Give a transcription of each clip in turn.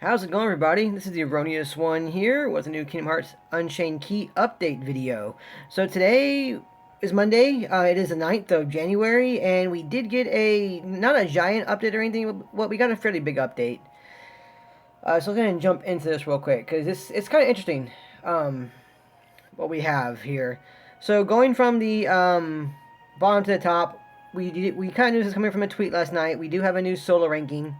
How's it going, everybody? This is the Erroneous One here with a new Kingdom Hearts Unchained Key update video. So today is Monday. It is the 9th of January, and we did get not a giant update or anything, but we got a fairly big update. So I'm going to jump into this real quick, because it's kind of interesting what we have here. So going from the bottom to the top, we kind of knew this was coming from a tweet last night. We do have a new solo ranking.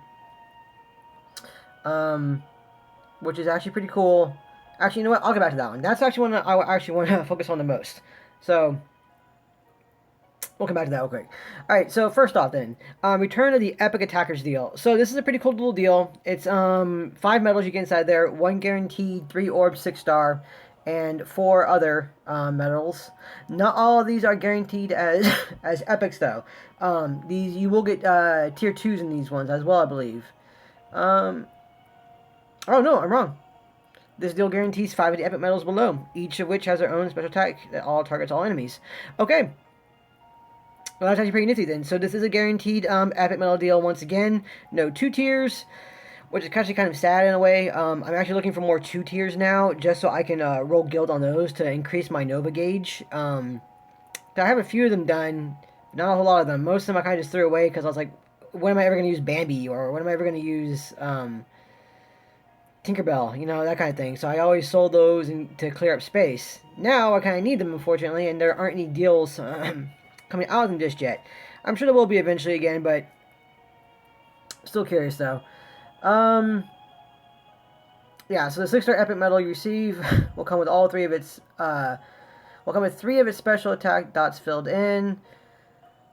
Which is actually pretty cool. Actually, you know what? I'll get back to that one. That's actually one I actually want to focus on the most. So, we'll come back to that real quick. Alright, so first off then, return of the Epic Attackers deal. So this is a pretty cool little deal. It's 5 medals you get inside there, 1 guaranteed, 3 orbs, 6-star, and 4 other medals. Not all of these are guaranteed as as epics though. These you will get tier 2s in these ones as well, I believe. Oh no, I'm wrong. This deal guarantees 5 of the epic medals below, each of which has their own special attack that all targets all enemies. Okay. Well, that's actually pretty nifty then. So this is a guaranteed epic medal deal once again. No 2 tiers, which is actually kind of sad in a way. I'm actually looking for more 2 tiers now, just so I can roll guild on those to increase my Nova gauge. I have a few of them done, not a whole lot of them. Most of them I kind of just threw away because I was like, when am I ever going to use Bambi, or when am I ever going to use Tinkerbell, you know, that kind of thing. So I always sold those to clear up space. Now I kind of need them, unfortunately, and there aren't any deals coming out of them just yet. I'm sure there will be eventually again, but still curious though. Yeah, so the 6-star epic medal you receive will come with all 3 of its will come with 3 of its special attack dots filled in.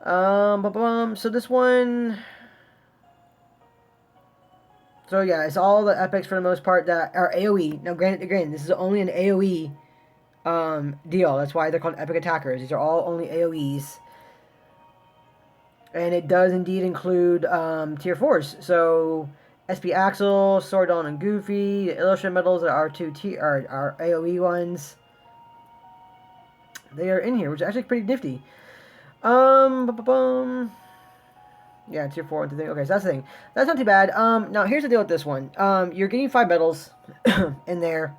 So this one. So yeah, it's all the epics for the most part that are AoE. Now, granted, this is only an AoE deal. That's why they're called Epic Attackers. These are all only AoEs. And it does indeed include tier 4s. So SP Axel, Sordon, and Goofy, the Illustrated medals that are are AoE ones. They are in here, which is actually pretty nifty. Yeah, tier 4 into thing. Okay, so that's the thing. That's not too bad. Now here's the deal with this one. You're getting 5 medals in there,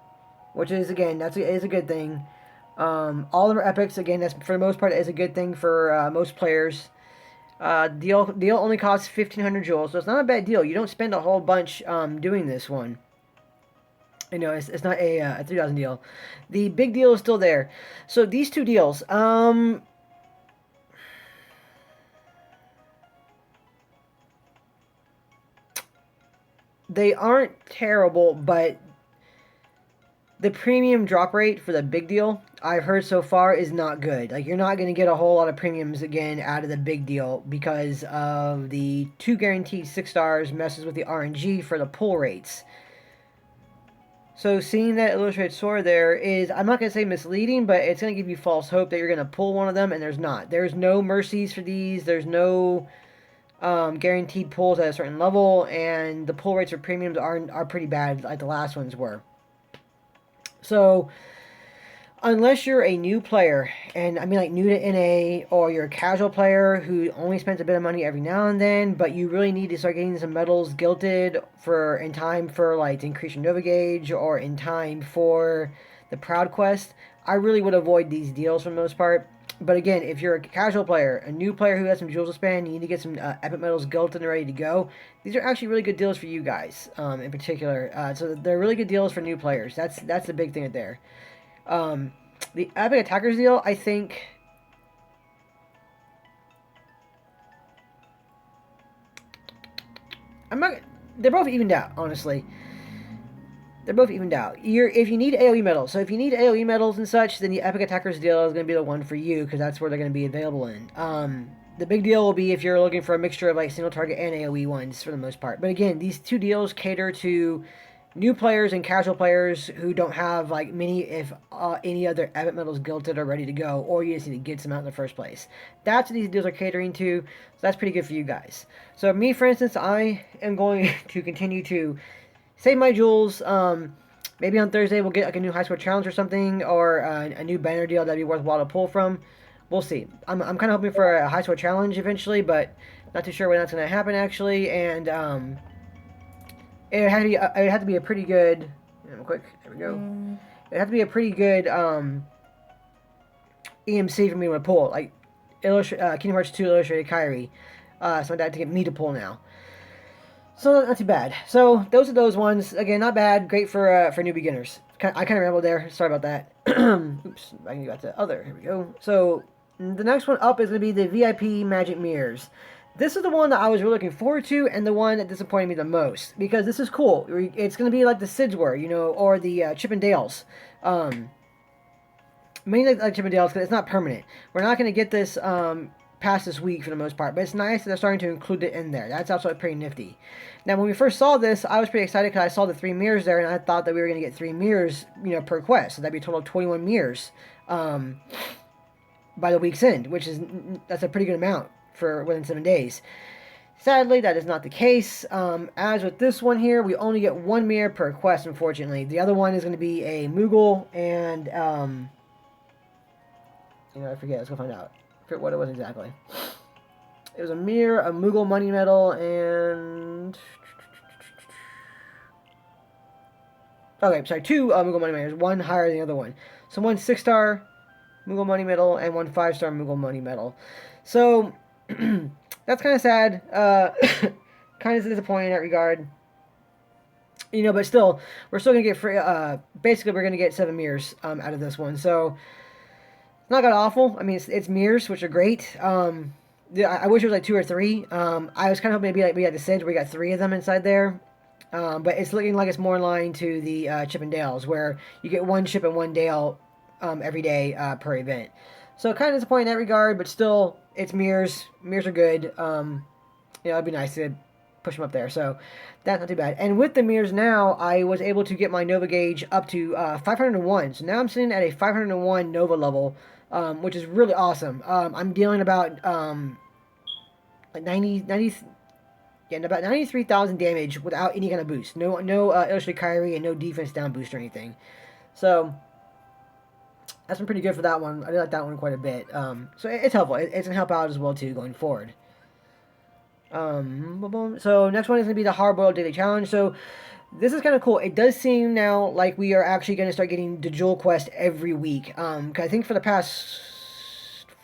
which is again is a good thing. All of them are epics. Again, that's for the most part is a good thing for most players. Deal only costs 1,500 jewels, so it's not a bad deal. You don't spend a whole bunch doing this one. You know, it's not a 3,000 deal. The big deal is still there. So these 2 deals. They aren't terrible, but the premium drop rate for the big deal, I've heard so far, is not good. Like, you're not going to get a whole lot of premiums again out of the big deal because of the 2 guaranteed 6 stars messes with the RNG for the pull rates. So seeing that illustrated sword there is, I'm not going to say misleading, but it's going to give you false hope that you're going to pull one of them, and there's not. There's no mercies for these. There's no guaranteed pulls at a certain level, and the pull rates for premiums are pretty bad, like the last ones were. So, unless you're a new player, and I mean like new to NA, or you're a casual player who only spends a bit of money every now and then, but you really need to start getting some medals guilted in time for like to increase your Nova gauge, or in time for the Proud Quest, I really would avoid these deals for the most part. But again, if you're a casual player, a new player who has some jewels to spend, you need to get some epic medals guilted and ready to go. These are actually really good deals for you guys, in particular. So they're really good deals for new players. That's the big thing there. The Epic Attackers deal, I think, they're both evened out, honestly. They're both evened out. If you need AoE medals, so if you need AoE medals and such, then the Epic Attackers deal is going to be the one for you, because that's where they're going to be available in. The big deal will be if you're looking for a mixture of like single target and AoE ones for the most part. But again, these 2 deals cater to new players and casual players who don't have like many, if any other epic medals guilted or ready to go, or you just need to get some out in the first place. That's what these deals are catering to, so that's pretty good for you guys. So me, for instance, I am going to continue to save my jewels. Maybe on Thursday we'll get like a new high score challenge or something, or a new banner deal that'd be worthwhile to pull from. We'll see. I'm kind of hoping for a high score challenge eventually, but not too sure when that's going to happen actually. And it would have to be a pretty good. Quick, there we go. It would have to be a pretty good EMC for me to pull, like Kingdom Hearts 2 Illustrated Kyrie. So I'd have to get me to pull now. So not too bad. So those are those ones. Again, not bad. Great for new beginners. I kind of rambled there. Sorry about that. Oops. I can go back to other. Here we go. So the next one up is going to be the VIP Magic Mirrors. This is the one that I was really looking forward to, and the one that disappointed me the most, because this is cool. It's going to be like the Sids were, or the Chip and Dales. Mainly like Chip and Dales, because it's not permanent. We're not going to get this past this week for the most part, but it's nice that they're starting to include it in there. That's also pretty nifty. Now, when we first saw this, I was pretty excited because I saw the 3 mirrors there, and I thought that we were going to get 3 mirrors, per quest. So that'd be a total of 21 mirrors by the week's end, that's a pretty good amount for within 7 days. Sadly, that is not the case. As with this one here, we only get 1 mirror per quest, unfortunately. The other one is going to be a Moogle and, I forget. Let's go find out. I forget what it was exactly. It was a mirror, a Moogle Money Medal, and... Okay, sorry, 2 Moogle Money Medals. One higher than the other one. So 1 6-star Moogle Money Medal and 1 5-star Moogle Money Medal. So... that's kind of sad. Kind of disappointing in that regard. But still, we're still going to get free. Basically, we're going to get 7 mirrors out of this one. So, it's not that awful. I mean, it's mirrors, which are great. I wish it was like 2 or 3. I was kind of hoping maybe like we had the Sids where we got 3 of them inside there. But it's looking like it's more in line to the Chip and Dales, where you get 1 Chip and 1 Dale every day per event. So kind of disappointing in that regard, but still, it's mirrors. Mirrors are good. It'd be nice to push them up there. So that's not too bad. And with the mirrors now, I was able to get my Nova gauge up to 501. So now I'm sitting at a 501 Nova level, which is really awesome. I'm dealing about like 93,000 damage without any kind of boost. No Illustrated Kyrie and no defense down boost or anything. So that's been pretty good for that one. I like that one quite a bit. So it's helpful. It's going to help out as well, too, going forward. So next one is going to be the Hard-Boiled Daily Challenge. So this is kind of cool. It does seem now like we are actually going to start getting the Jewel Quest every week. Cause I think for the past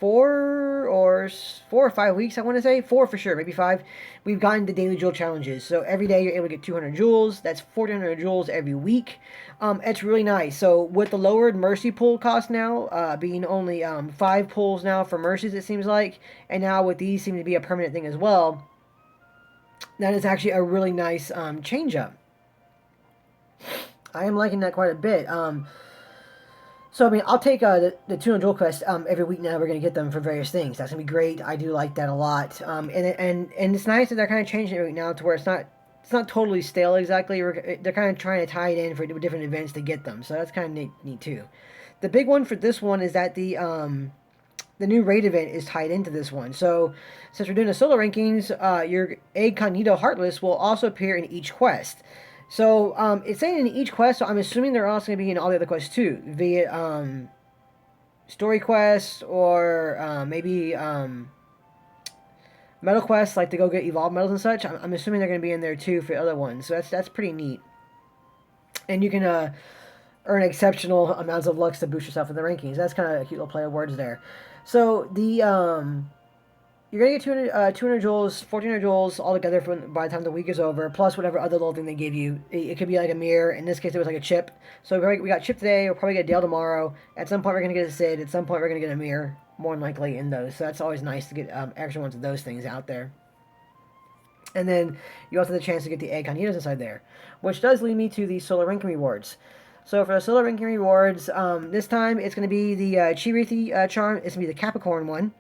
4 or 5 weeks, I want to say. 4 for sure, maybe 5. We've gotten the daily jewel challenges. So every day you're able to get 200 jewels. That's 1,400 jewels every week. It's really nice. So with the lowered mercy pool cost now, being only 5 pulls now for mercies, it seems like. And now with these seem to be a permanent thing as well. That is actually a really nice change up. I am liking that quite a bit. So, I mean, I'll take the 200 Jewel Quest every week now. We're going to get them for various things. That's going to be great. I do like that a lot. And it's nice that they're kind of changing it right now to where it's not totally stale exactly. They're kind of trying to tie it in for different events to get them. So that's kind of neat too. The big one for this one is that the new raid event is tied into this one. So, since we're doing the solo rankings, your Incognito Heartless will also appear in each quest. So, it's saying in each quest, so I'm assuming they're also going to be in all the other quests too, via story quests or maybe medal quests, like to go get evolved medals and such. I'm assuming they're going to be in there too for other ones. So that's pretty neat. And you can earn exceptional amounts of lux to boost yourself in the rankings. That's kind of a cute little play of words there. So the you're going to get 200 jewels, 1,400 jewels altogether by the time the week is over, plus whatever other little thing they give you. It could be like a mirror. In this case, it was like a chip. So we got chip today. We'll probably get Dale tomorrow. At some point, we're going to get a Sid. At some point, we're going to get a mirror, more than likely, in those. So that's always nice to get extra ones of those things out there. And then you also have the chance to get the Incognito's inside there, which does lead me to the solo ranking rewards. So for the solo ranking rewards, this time it's going to be the Chi-Rithi charm. It's going to be the Capricorn one.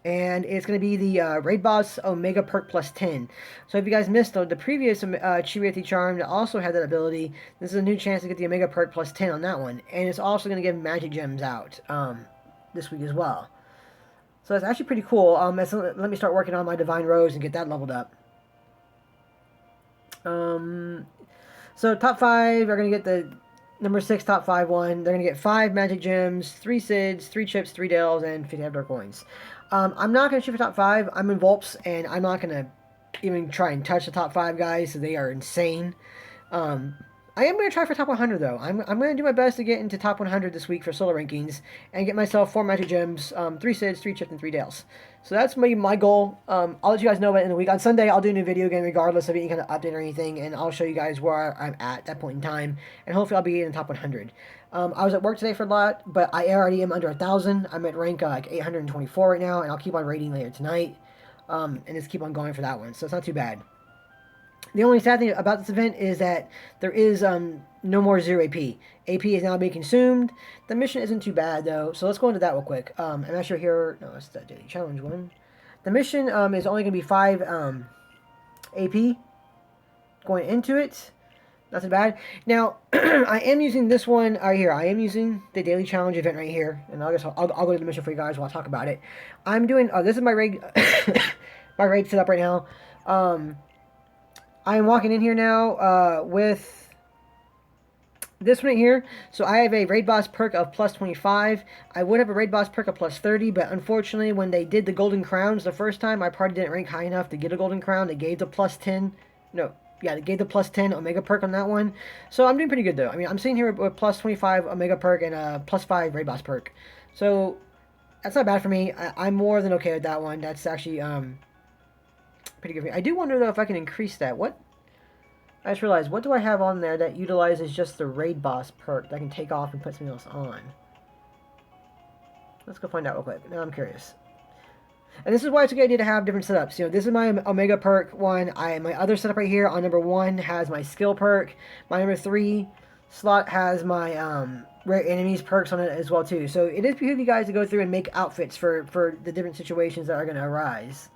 And it's going to be the Raid Boss Omega Perk plus 10. So if you guys missed the previous Chi-Rithi charm that also had that ability, this is a new chance to get the Omega Perk plus 10 on that one. And it's also going to give magic gems out this week as well. So that's actually pretty cool. Let me start working on my Divine Rose and get that leveled up. So top 5 are going to get the number 6 top 5 one. They're going to get 5 magic gems, 3 Sids, 3 chips, 3 Dales, and 50 Dark coins. I'm not going to shoot for top 5. I'm in Volps, and I'm not going to even try and touch the top 5 guys, so they are insane. I am going to try for top 100 though. I'm going to do my best to get into top 100 this week for solo rankings and get myself 4 magic gems, 3 Sids, 3 Chips, and 3 Dales. So that's my goal. I'll let you guys know about it in the week. On Sunday, I'll do a new video again regardless of any kind of update or anything, and I'll show you guys where I'm at that point in time, and hopefully I'll be in the top 100. I was at work today for a lot, but I already am under 1,000. I'm at rank like 824 right now, and I'll keep on rating later tonight, and just keep on going for that one. So it's not too bad. The only sad thing about this event is that there is no more 0 AP. AP is now being consumed. The mission isn't too bad, though, so let's go into that real quick. I'm actually here... No, that's the daily challenge one. The mission is only going to be 5 AP going into it. Not too bad. Now, I am using this one right here. I am using the daily challenge event right here, and I'll go to the mission for you guys while I talk about it. I'm doing... this is my raid... my raid setup right now. I am walking in here now with this one right here. So I have a raid boss perk of plus 25. I would have a raid boss perk of plus 30, but unfortunately when they did the golden crowns the first time, my party didn't rank high enough to get a golden crown. They gave the plus 10. No, yeah, they gave the plus 10 Omega perk on that one. So I'm doing pretty good though. I mean, I'm sitting here with plus 25 Omega perk and a plus 5 raid boss perk. So that's not bad for me. I'm more than okay with that one. That's actually pretty good for me. I do wonder though if I can increase that. What? I just realized, what do I have on there that utilizes just the raid boss perk that I can take off and put something else on? Let's go find out real quick. Now I'm curious. And this is why it's a good idea to have different setups. You know, this is my Omega perk one. My other setup right here on number 1 has my skill perk. My number 3 slot has my rare enemies perks on it as well too. So it is for you guys to go through and make outfits for the different situations that are going to arise.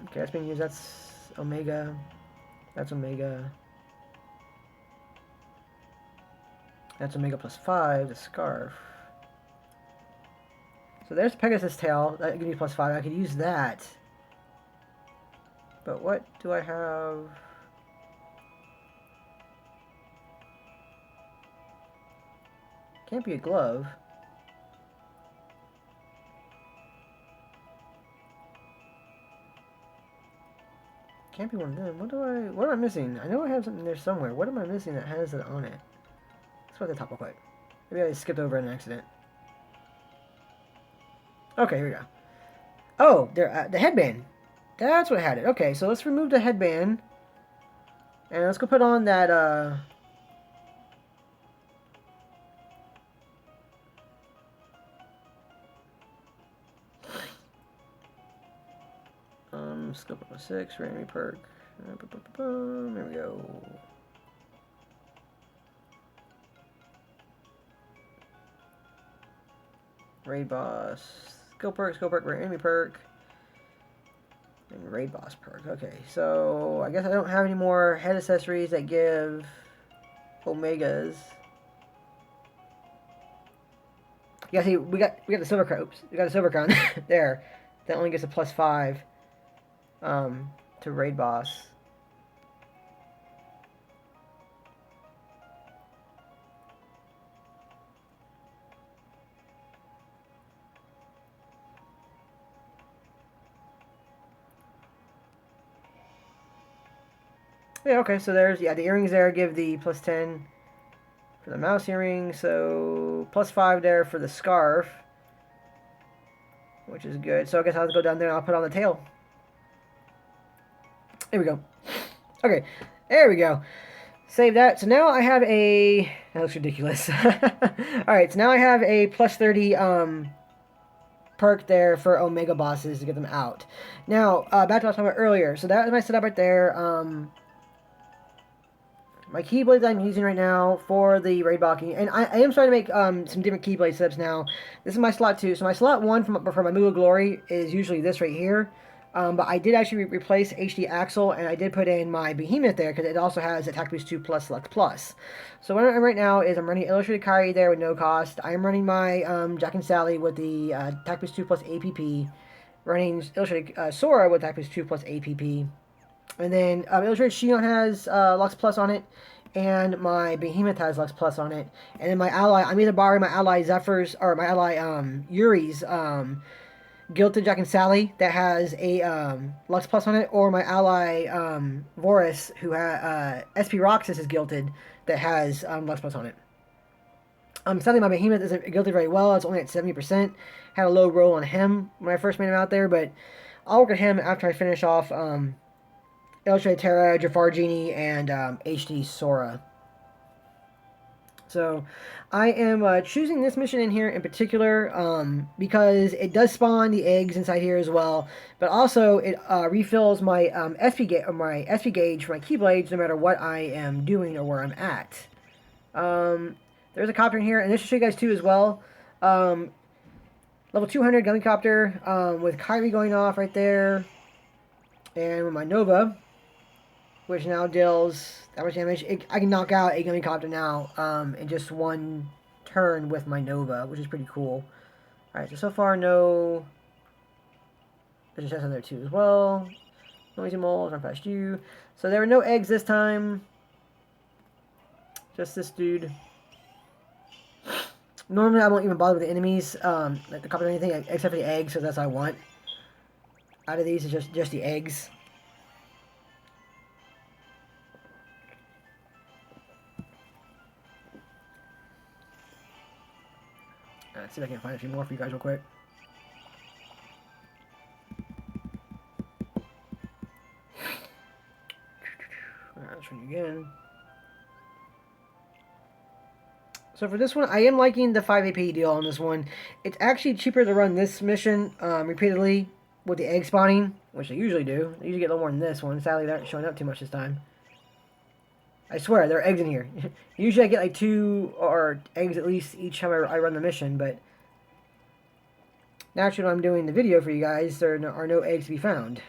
Okay, that's being used. That's Omega. That's Omega. That's Omega plus 5, the scarf. So there's Pegasus tail. That gives me plus 5. I could use that. But what do I have? Can't be a glove. Can't be one of them. What am I missing? I know I have something there somewhere. What am I missing that has it on it? Let's go to the top real quick. Maybe I skipped over an accident. Okay, here we go. Oh, there, the headband. That's what had it. Okay, so let's remove the headband. And let's go put on that, scope up 6, random perk. There we go. Raid boss. Skill perk, rare enemy perk. And raid boss perk. Okay, so I guess I don't have any more head accessories that give Omegas. Yeah, see, we got the silver crown. Oops, we got a silver crown there. That only gets a plus 5 to raid boss. Yeah, okay, so there's, yeah, the earrings there give the plus 10 for the mouse earring, so plus 5 there for the scarf, which is good. So I guess I'll go down there and I'll put on the tail. There we go. Okay, there we go. Save that. So now I have a... That looks ridiculous. Alright, so now I have a plus 30 perk there for Omega bosses to get them out. Now, back to what I was talking about earlier. So that is my setup right there. My keyblades I'm using right now for the raid blocking, and I am starting to make some different keyblade setups now. This is my slot 2. So my slot 1 for my Moogle Glory is usually this right here. But I did actually replace HD Axle, and I did put in my Behemoth there, because it also has Attack Boost 2 plus Lux Plus. So what I'm right now is I'm running Illustrated Kyrie there with no cost. I'm running my Jack and Sally with the Attack Boost 2 plus APP. Running Illustrated Sora with Attack Boost 2 plus APP. And then Illustrated Shion has Lux Plus on it, and my Behemoth has Lux Plus on it. And then my ally, I'm either borrowing my ally Zephyr's, or my ally Yuri's Gilted Jack and Sally that has a Lux Plus on it, or my ally Voris, who SP Roxas is Gilted that has Lux Plus on it. Sadly, my Behemoth isn't Gilted very well. It's only at 70%. Had a low roll on him when I first made him out there, but I'll work at him after I finish off Illustrated Terra, Jafar Genie, and HD Sora. So I am choosing this mission in here in particular because it does spawn the eggs inside here as well, but also it refills my SP gauge for my Keyblades no matter what I am doing or where I'm at. There's a copter in here, and this will show you guys too as well. Level 200 Gummy Copter with Kyrie going off right there, and with my Nova, which now deals that much damage. I can knock out a Gummy Copter now in just one turn with my Nova, which is pretty cool. Alright, so far no... There's a chest on there too as well. Noisy moles, run past you. So there were no eggs this time. Just this dude. Normally I won't even bother with the enemies, like the copter or anything, except for the eggs, so that's what I want. Out of these is just the eggs. Let's see if I can find a few more for you guys real quick. Alright, let's run you again. So for this one, I am liking the 5 AP deal on this one. It's actually cheaper to run this mission repeatedly with the egg spawning, which I usually do. I usually get a little more than this one. Sadly, they aren't showing up too much this time. I swear, there are eggs in here. Usually I get like 2 or eggs at least each time I run the mission, but naturally when I'm doing the video for you guys, there are no eggs to be found.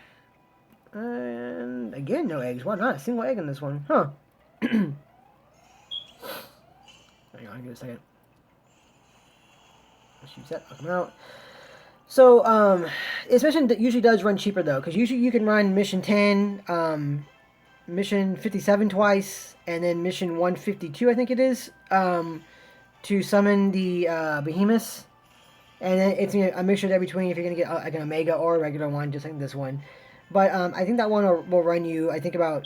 And again, no eggs. Why not? A single egg in this one. Huh. Hang on, give it a second. Let's use that. Knock them out. So, this mission usually does run cheaper though, because usually you can run mission 10, mission 57 twice, and then mission 152, I think it is, to summon the Behemoths. And then it's a mixture there between if you're going to get like an Omega or a regular one, just like this one. But I think that one will run you, I think, about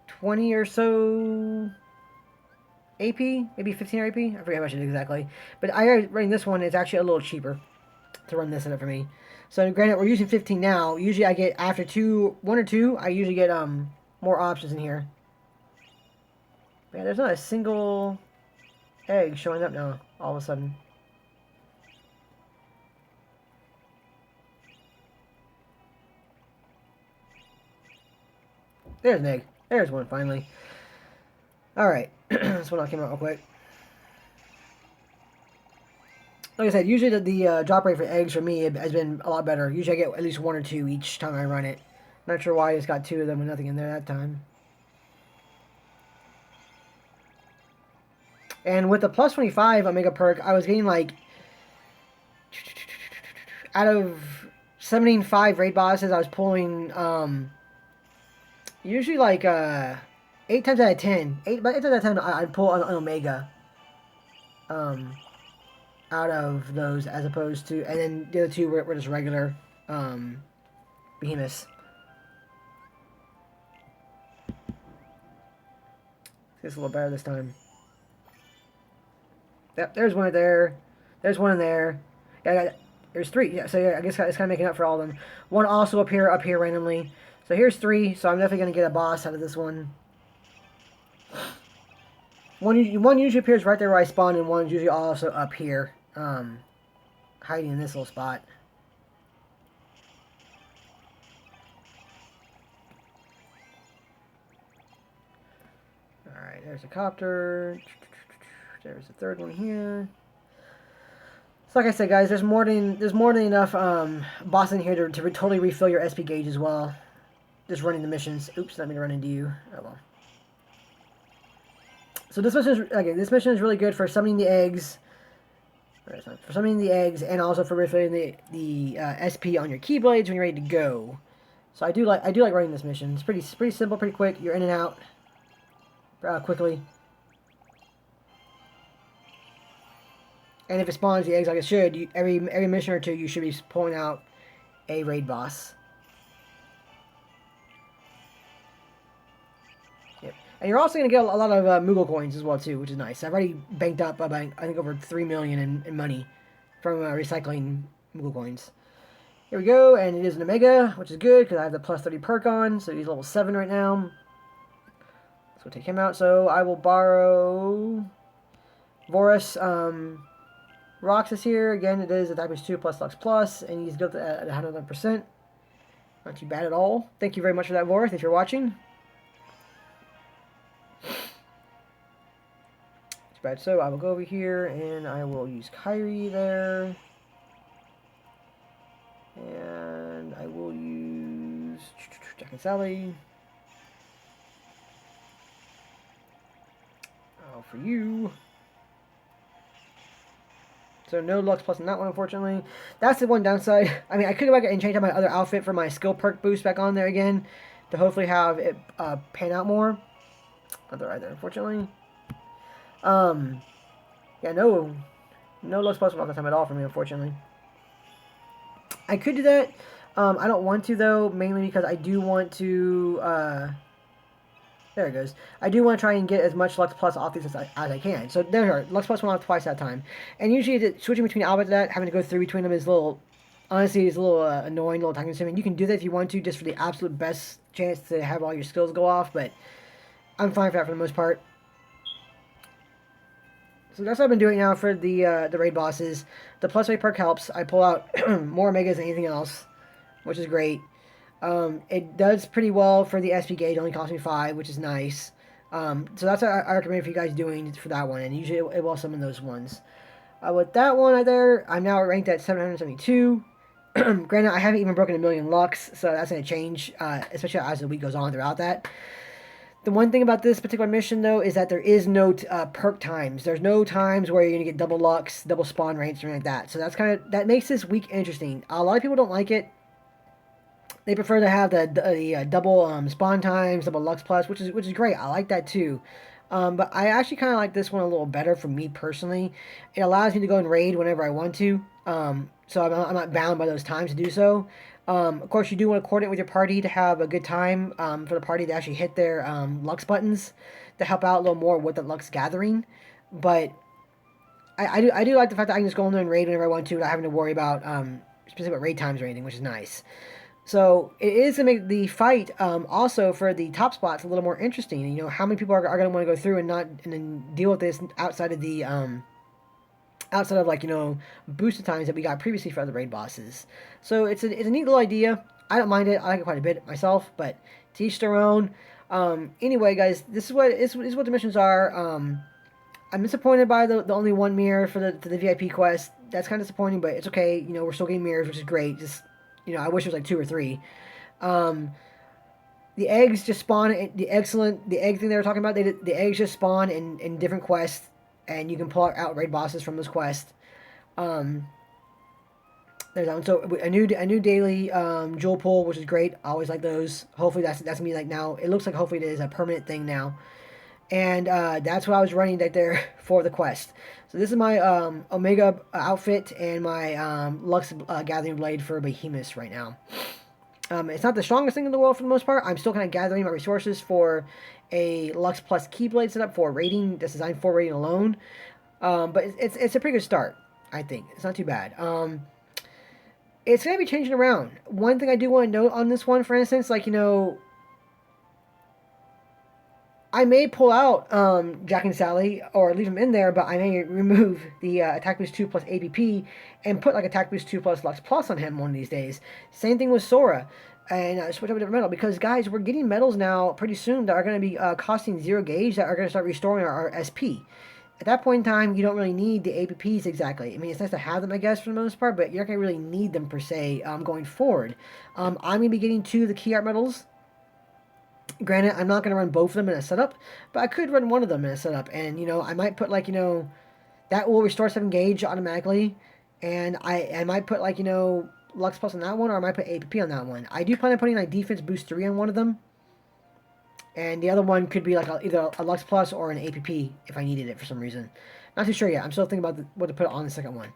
20 or so AP, maybe 15 AP. I forget how much it is exactly. But I running this one is actually a little cheaper to run this setup for me. So granted, we're using 15 now. Usually I get after 1 or 2, I usually get more options in here. But yeah, there's not a single egg showing up now all of a sudden. There's an egg. There's one finally. Alright. This one came out real quick. Like I said, usually the drop rate for eggs for me has been a lot better. Usually I get at least 1 or 2 each time I run it. Not sure why I just got 2 of them with nothing in there that time. And with the plus 25 Omega perk, I was getting like... Out of 75 raid bosses, I was pulling... usually like 8 times out of 10. 8 times out of 10, I'd pull an Omega. Out of those, as opposed to... And then the other 2 were just regular Behemoths. It's a little better this time. Yep, there's one right there. There's one in there. Yeah, there's 3. Yeah, so yeah, I guess it's kind of making up for all of them. One also up here randomly. So here's 3. So I'm definitely going to get a boss out of this one. One usually appears right there where I spawn, and one's usually also up here, hiding in this little spot. Alright, there's a copter. There's a third one here. So like I said, guys, there's more than enough bosses in here to totally refill your SP gauge as well. Just running the missions. Oops, not mean to run into you. Oh well. So this mission is really good for summoning the eggs. For summoning the eggs, and also for refilling the SP on your Keyblades when you're ready to go. So I do like running this mission. It's pretty simple, pretty quick. You're in and out quickly. And if it spawns the eggs like it should, every mission or 2 you should be pulling out a raid boss. Yep. And you're also going to get a lot of Moogle coins as well, too, which is nice. I've already banked up about, I think, over 3 million in money from recycling Moogle coins. Here we go, and it is an Omega, which is good, because I have the plus 30 perk on, so he's level 7 right now. So we'll take him out. So I will borrow Vorus Roxas here. Again, it is attack boost 2 plus Lux plus, and he's built at 100%. Not too bad at all. Thank you very much for that, Vorus, if you're watching. Bad. So I will go over here and I will use Kyrie there. And I will use Jack and Sally. Oh, for you. So no Lux plus on that one, unfortunately. That's the one downside. I mean, I could go back and change out my other outfit for my skill perk boost back on there again to hopefully have it pan out more. Not there either, unfortunately. Yeah, no Lux plus off the time at all for me, unfortunately. I could do that. I don't want to, though, mainly because I do want to, there it goes. I do want to try and get as much Lux plus off these as I can. So there we are. Lux plus went off twice that time. And usually switching between outfits, having to go through between them is a little, honestly, is a little annoying, a little time consuming. You can do that if you want to, just for the absolute best chance to have all your skills go off, but I'm fine for that for the most part. So that's what I've been doing now for the raid bosses. The plus 8 perk helps. I pull out more Omegas than anything else, which is great. It does pretty well for the SP gauge. It only costs me 5, which is nice. So that's what I recommend for you guys doing for that one. And usually it will summon those ones. With that one right there, I'm now ranked at 772. Granted, I haven't even broken 1,000,000 Lux, so that's going to change, especially as the week goes on throughout that. The one thing about this particular mission, though, is that there is no perk times. There's no times where you're going to get double Lux, double spawn rates, or anything like that. So that makes this week interesting. A lot of people don't like it. They prefer to have the double spawn times, double Lux plus, which is great. I like that too. But I actually kind of like this one a little better for me personally. It allows me to go and raid whenever I want to. So I'm not bound by those times to do so. Of course, you do want to coordinate with your party to have a good time for the party to actually hit their Lux buttons to help out a little more with the Lux gathering. But I do like the fact that I can just go in there and raid whenever I want to without having to worry about specific raid times or anything, which is nice. So it is to make the fight also for the top spots a little more interesting. You know, how many people are going to want to go through and then deal with this outside of the outside of, like, you know, boosted times that we got previously for other raid bosses. So it's a neat little idea. I don't mind it. I like it quite a bit myself, but to each their own. Anyway, guys, this is what the missions are. I'm disappointed by the only one mirror for the VIP quest. That's kind of disappointing, but it's okay. You know, we're still getting mirrors, which is great. Just, you know, I wish it was like 2 or 3. The eggs just spawn. The egg thing they were talking about. The eggs just spawn in different quests, and you can pull out raid bosses from those quests. There's that one. So a new daily jewel pull, which is great. I always like those. Hopefully that's me like now. It looks like hopefully it is a permanent thing now. And that's what I was running right there for the quest. So this is my Omega outfit and my Lux Gathering Blade for Behemoth right now. It's not the strongest thing in the world for the most part. I'm still kind of gathering my resources for a Lux Plus Keyblade setup for raiding. That's designed for raiding alone. But it's a pretty good start, I think. It's not too bad. It's going to be changing around. One thing I do want to note on this one, for instance, like, you know, I may pull out Jack and Sally or leave them in there, but I may remove the Attack Boost 2 plus APP and put like Attack Boost 2 plus Lux Plus on him one of these days. Same thing with Sora. And switch up a different medal, because, guys, we're getting medals now pretty soon that are going to be costing 0 gauge, that are going to start restoring our SP. At that point in time, you don't really need the APPs exactly. I mean, it's nice to have them, I guess, for the most part, but you're not going to really need them per se going forward. I'm going to be getting 2 of the key art medals. Granted, I'm not going to run both of them in a setup, but I could run one of them in a setup. And, you know, I might put, like, you know, that will restore 7 gauge automatically. And I might put, like, you know, Lux Plus on that one, or I might put APP on that one. I do plan on putting, like, Defense Boost 3 on one of them. And the other one could be, like, either a Lux Plus or an APP if I needed it for some reason. Not too sure yet. I'm still thinking about what to put on the second one.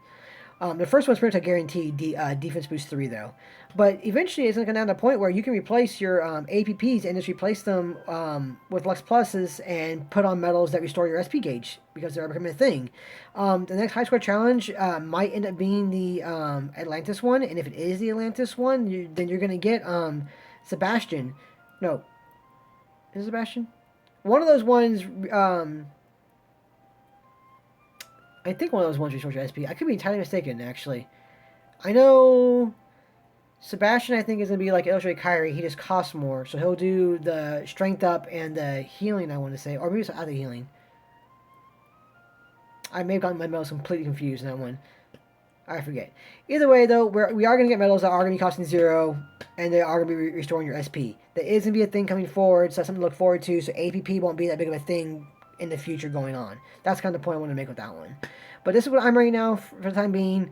The first one's pretty much a guaranteed defense boost 3, though. But eventually, it's going to come down to a point where you can replace your APPs and just replace them with Lux Pluses and put on medals that restore your SP gauge because they're becoming a thing. The next high score challenge might end up being the Atlantis one, and if it is the Atlantis one, then you're going to get Sebastian. No. Is it Sebastian? One of those ones... I think one of those ones restores your SP. I could be entirely mistaken, actually. I know Sebastian, I think, is going to be like Illustrated Kyrie. He just costs more, so he'll do the strength up and the healing, I want to say. Or maybe it's other healing. I may have gotten my medals completely confused in that one. I forget. Either way, though, we are going to get medals that are going to be costing 0, and they are going to be restoring your SP. That is going to be a thing coming forward, so that's something to look forward to, so APP won't be that big of a thing in the future going on. That's kind of the point I want to make with that one. But this is what I'm right now for the time being.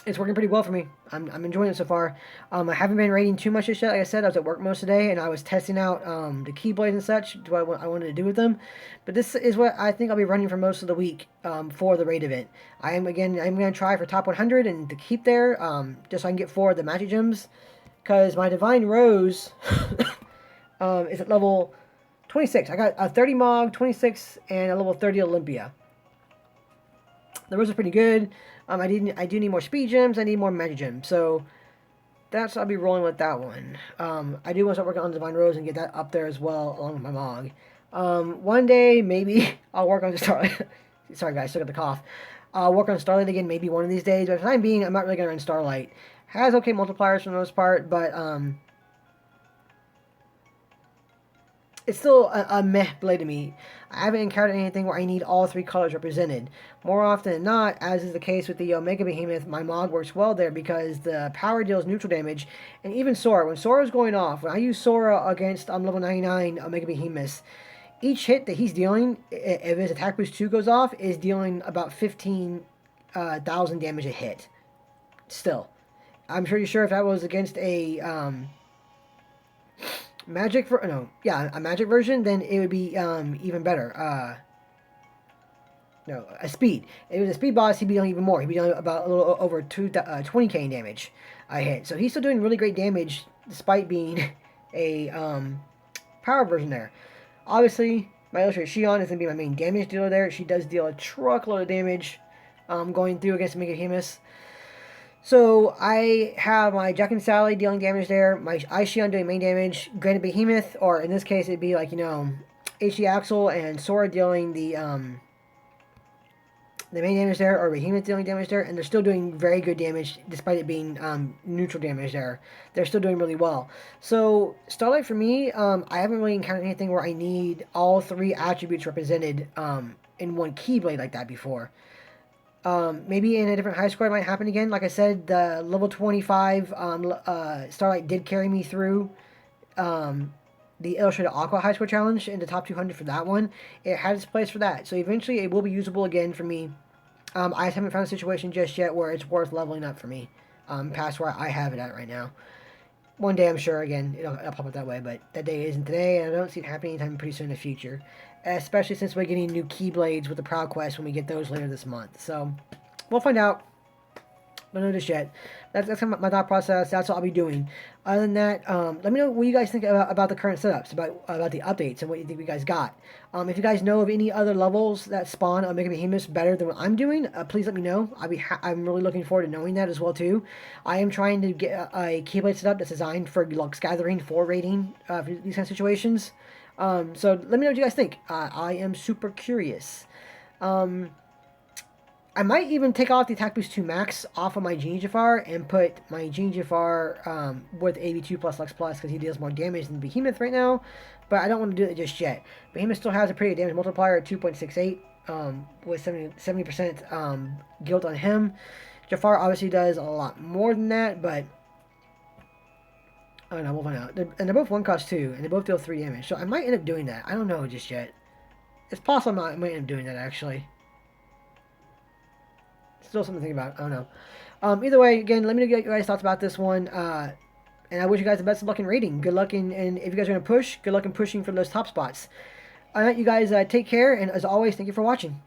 It's working pretty well for me. I'm enjoying it so far. I haven't been rating too much this yet. Like I said, I was at work most of the day, and I was testing out the Keyblades and such, what I wanted to do with them. But this is what I think I'll be running for most of the week for the raid event. I'm going to try for top 100 and to keep there, just so I can get 4 of the Magic Gems. Because my Divine Rose is at level 26. I got a 30 Mog, 26, and a level 30 Olympia. The Rose is pretty good. I do need more Speed Gems. I need more Magic Gems. So I'll be rolling with that one. I do want to start working on Divine Rose and get that up there as well, along with my Mog. One day, maybe, I'll work on the Starlight. Sorry, guys, still got the cough. I'll work on Starlight again maybe one of these days. But for the time being, I'm not really going to run Starlight. Has okay multipliers for the most part, but it's still a meh blade to me. I haven't encountered anything where I need all 3 colors represented. More often than not, as is the case with the Omega Behemoth, my Mog works well there because the power deals neutral damage. And even Sora, when Sora's going off, when I use Sora against level 99 Omega Behemoths, each hit that he's dealing, if his attack boost 2 goes off, is dealing about 15,000 damage a hit. Still. I'm pretty sure if that was against a... a magic version, then it would be even better. No, a speed. If it was a speed boss, he'd be doing even more. He'd be doing about a little over 20k in damage a hit. So he's still doing really great damage despite being a power version there. Obviously, my Illustrated Shion is going to be my main damage dealer there. She does deal a truckload of damage going through against Mega Behemoths. So I have my Jack and Sally dealing damage there, my Ice Shion doing main damage, Granite Behemoth, or in this case it'd be like, HD Axel and Sora dealing the main damage there, or Behemoth dealing damage there, and they're still doing very good damage despite it being neutral damage there. They're still doing really well. So Starlight for me, I haven't really encountered anything where I need all 3 attributes represented in one Keyblade like that before. Maybe in a different high score it might happen again. Like I said, the level 25 Starlight did carry me through the Illustrated Aqua high score challenge in the top 200 for that one. It had its place for that. So eventually it will be usable again for me. I just haven't found a situation just yet where it's worth leveling up for me past where I have it at right now. One day I'm sure, again, it'll pop up that way, but that day isn't today, and I don't see it happening anytime pretty soon in the future. Especially since we're getting new Keyblades with the Proud Quest when we get those later this month. So, we'll find out. Don't know this yet. That's kind of my thought process. That's what I'll be doing. Other than that, let me know what you guys think about the current setups, about the updates, and what you think you guys got. If you guys know of any other levels that spawn Omega Behemoths better than what I'm doing, please let me know. I'm really looking forward to knowing that as well too. I am trying to get a Keyblade setup that's designed for Lux Gathering 4 rating for these kind of situations. So let me know what you guys think. I am super curious. I might even take off the Attack Boost 2 Max off of my Genie Jafar and put my Genie Jafar with AB2 plus Lux Plus because he deals more damage than Behemoth right now. But I don't want to do it just yet. Behemoth still has a pretty damage multiplier at 2.68 with 70% guilt on him. Jafar obviously does a lot more than that, but I don't know, we'll find out. And they're both 1 cost 2, and they both deal 3 damage. So I might end up doing that. I don't know just yet. It's possible I might end up doing that, actually. Still something to think about. I don't know. Either way, again, let me know what you guys' thoughts about this one. And I wish you guys the best of luck in rating. Good luck and if you guys are going to push, good luck in pushing for those top spots. Alright, you guys take care, and as always, thank you for watching.